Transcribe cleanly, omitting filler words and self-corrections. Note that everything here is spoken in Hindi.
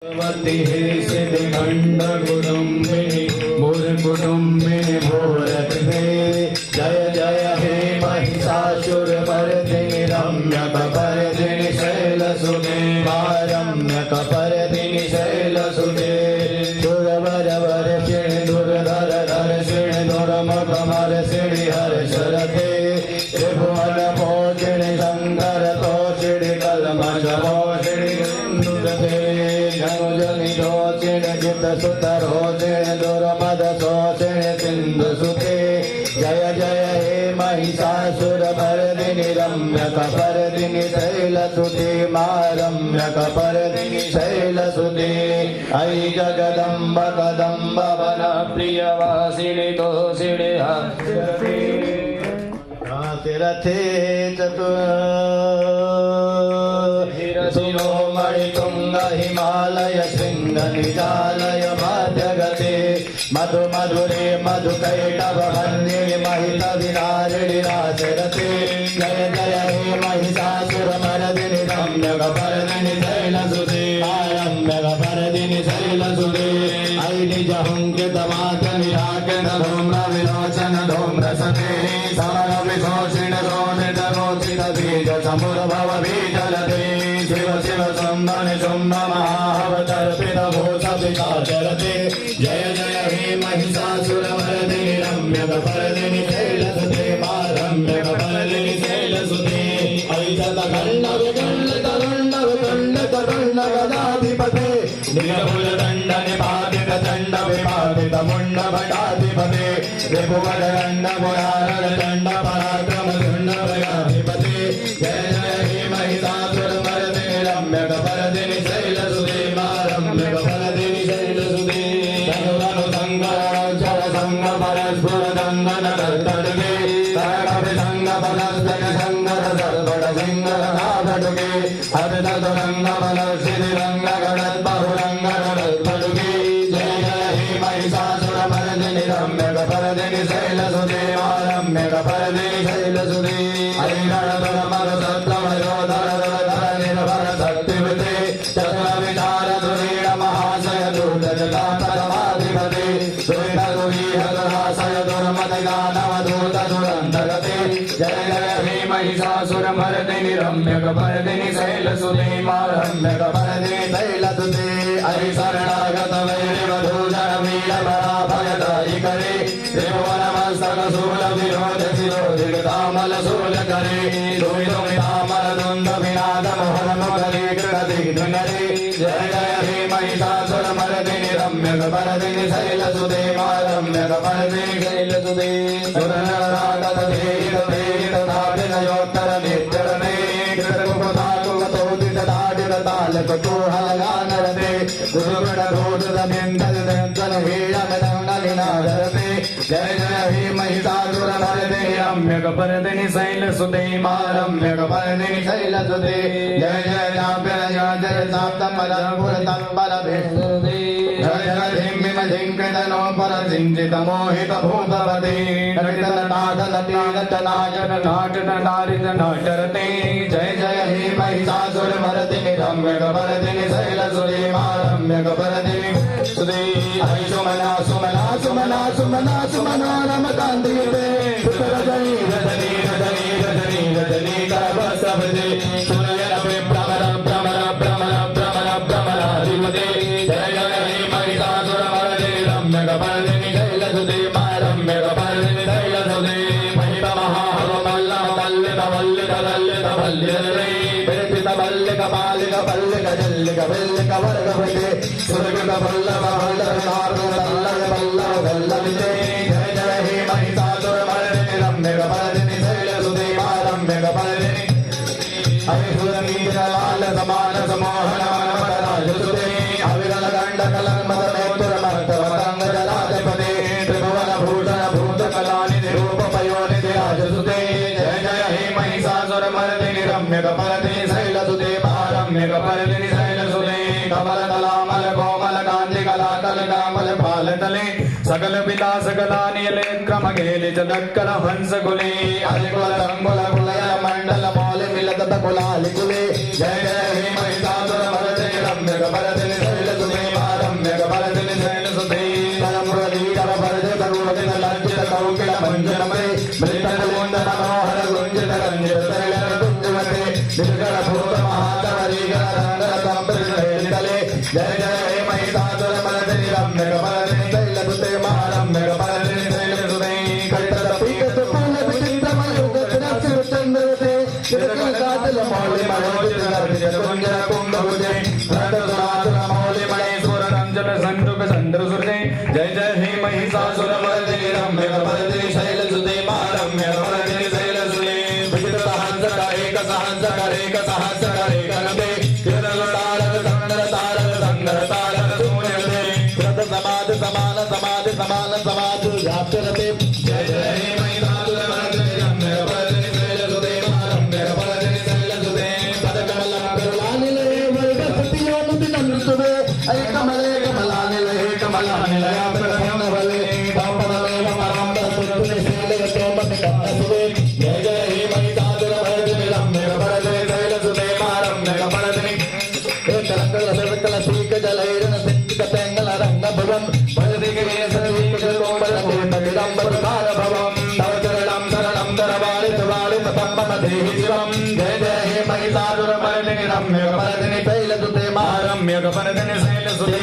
सिद्धिखंड कुटुंबिनी भूर कुटुंबिनी भूरते जय जय हे महिषासुर मर्दिनी रम्यक परदिनी शैलसुते रम्यक परदिनी शैलसुते सुरवर वर्षिणि दुर्धर धर्षिणि दुर्मुखमर श्री हर्षरते त्रिभुवन पोषिणि शंकर तोषिणि कलमश पोषिणि सिंधुसुते जय जय हे महिषासुर मर्दिनि रम्यक परदिनि शैलसुते रम्यक परदिनि शैलसुते अयि जगदम्ब कदम्ब वन प्रियवासिनि तोषिणि रथे चतुरो मणितुंग हिमालय शृंग निजालय मध्यगते मधु मधुरे मधुकैटभ वन्ये महित विनारिणि राजरते जय जय हे महिषासुर मर्दिनि रम्यक परदिनि शैलसुते रम्यक परदिनि शैलसुते अयि निज हुंकित मात निराकित धूम्र विलोचन धूम्रसते समर विशोषिण शोणित रोचित बीज समुद्भव बीजलते शिव शिव सुंदर शुंभ महावतर्पित भूष विचारते जय जय हे महिषासुर मर्दिनि रम्यक परदिनि शैलसुते रम्यक परदिनि शैलसुते अयि शतखंड विखंड तरुण्ड विखंड तरुण्ड गदाधिपते निरभुज दंड निपातित दंड विपातित मुंड भटाधिपते त्रिभुवन दंड मुरार दंड पराक्रम दंड भयाधिपते जय जय हे महिषासुर मर्दिनि रम्यक परदिनि शैलसुते रम्यक परदिनि शैलसुते धनु संगर संग परस्फुर दंगन कर्तके करकपि संग बलस्तन संगर सर्वड सिंगर नाभटुके हरित रंग बल श्री रंग गणत बहुरंग गणतुके जय जय हे महिषासुर मर्दिनि रम्यक परदिनि शैलसुते रम्यक परदिनि शैलसुते हरिगणधर मरुसत्तम योधर धर निर्भर शक्तिवते चक्र विचार धुरीण महाशय दुर्दशता परमाधिपते दुरित दुरीहतराशय दुर्मद दानव दूत दुरंतगते जय जय हे महिषासुर मर्दिनि रम्यक परदिनि शैलसुते रम्यक परदिनि शैलसुते हरि शरणागत वैरिवधूजन वीर पराभयदायि करे त्रिभुवन मस्तक शूल विरोध शिरोधिक तामल शूल करे दुमितामल द्वंद विनाद मोहन मुखरे कृतदिग्धनरे जय जय हे महिषासुर मर्दिनि रम्यक परदिनि शैलसुते रम्यक परदिनि शैलसुते सुरनरागत धीरित धीरित तापिनयोत्तर नित्यरणे कृतकुपधातुकतोदित दाडित तालक कुहलगानरते गुरुगण रोदत बिन्दल दन्तन हीळम दण्डनिनादरते जय जय हे महिषासुर मर्दिनि रम्यक परदिनि शैलसुते रम्यक परदिनि शैलसुते जय जय नाभ्यः जय साप्तपदपुरतम्बरभिष्णुते जय जय धिम्मिम धिङ्कृतनो परसिञ्चित मोहित भूतपते नटनाटन नाटन नारित नाटरते जय जय हे महिषासुर मर्दिनि रम्यक परदिनि शैलसुते रम्यक परदिनि सुते हरि सुमना सुमना सुमना सुमना सुमना रमकान्तिते रजनी रजनी रजनी रजनी रजनी करवसवते सुनयन भ्रमर भ्रमर भ्रमर भ्रमर भ्रमराधिपते जय जय हे महिषासुर मर्दिनि रम्यक परदिनि शैलसुते रम्यक परदिनि शैलसुते महित महावल्लभ वल्लित वल्लित ललित वल्लिते विरचित वल्लिक बालिक वल्लिक जल्लिक वल्लिक वर्गपते सुरगत वल्लभ वल्लभ नारद वल्लभ वल्लभ वल्लभिते जय जय हे महिषासुर मर्दिनि रम्यक परदिनि शैलसुते रम्यक परदिनि हरिसुरनील लाल समान समोहन मनमदराजसुते अविरल दंड कलंमद नेतुर मर्तव तंग जलाधिपते त्रिभुवन भूषण भूत कलानिधि रूप पयोनिधि राजसुते जय जय हे महिषासुर मर्दिनि रम्यक परदिनि शैलसुते रम्यक परदिनि शैलसुते कमल कलामल कोमल कांति कलाकल कामल फालतले सकल विलास कलानिले क्रम गेले चदक्कल हंस कुले अलिकुल अंगुल कुलय मंडल मौल मिलत कुलालिकुले जय जय हे महिषासुर मर्दिनि रम्यक परदिनि शैलसुते जय जय हे महिषासुरमर्दिनि रम्यकपर्दिनि शैलसुते महारम्यकपर्दिनि शैलसुते कटितटपीतफलविचित्रमणिगजरक्षुचन्द्रवते चिरकिलकातलमौलिमणोजितगर्भितकुञ्जरकुम्भभुजे रक्तसुरासुरमौलिमणेश्वररञ्जनसण्डुकचन्द्रसुते जय जय हे महिषासुरमर्दिनि रम्यकपर्दिनि शैलसुते महारम्यकपर्दिनि शैलसुते विचित्रसहस्रकरेकसहस्रकरेकसहस्रकरेकनते किरणलतारक संदरतारक संदरतारक शून्यते कृत समाधि समान समाधि समान समाधि व्याप्यते जय जय हे महिषासुरमर्दिनि रम्यकपर्दिनि शैलसुते महारम्यकपर्दिनि शैलसुते पदकमलं करुणानिलये वैकसतियोनुदिनन्दुवे अयि कमले कमलानिलये कमलानिलया प्रसन्नवले पापनमेव पराम्बरपुत्रे शैलगतो मतिकन्नसुवे जय जय हे महिषासुरमर्दिनि रम्यकपर्दिनि शैलसुते महारम्यकपर्दिनि एकरङ्गलसविकलसीकजलैरनसिक्ततेङ्गलरङ्गभवम् वरदिगेसरवीकलोम्बरकोटविडम्बरकारभवम् तव चरणं शरणं दरवारितवारितपम्पमदेहि शिवम् जय जय हे महिषासुरमर्दिनि रम्यकपर्दिनि शैलसुते महारम्यकपर्दिनि शैलसुते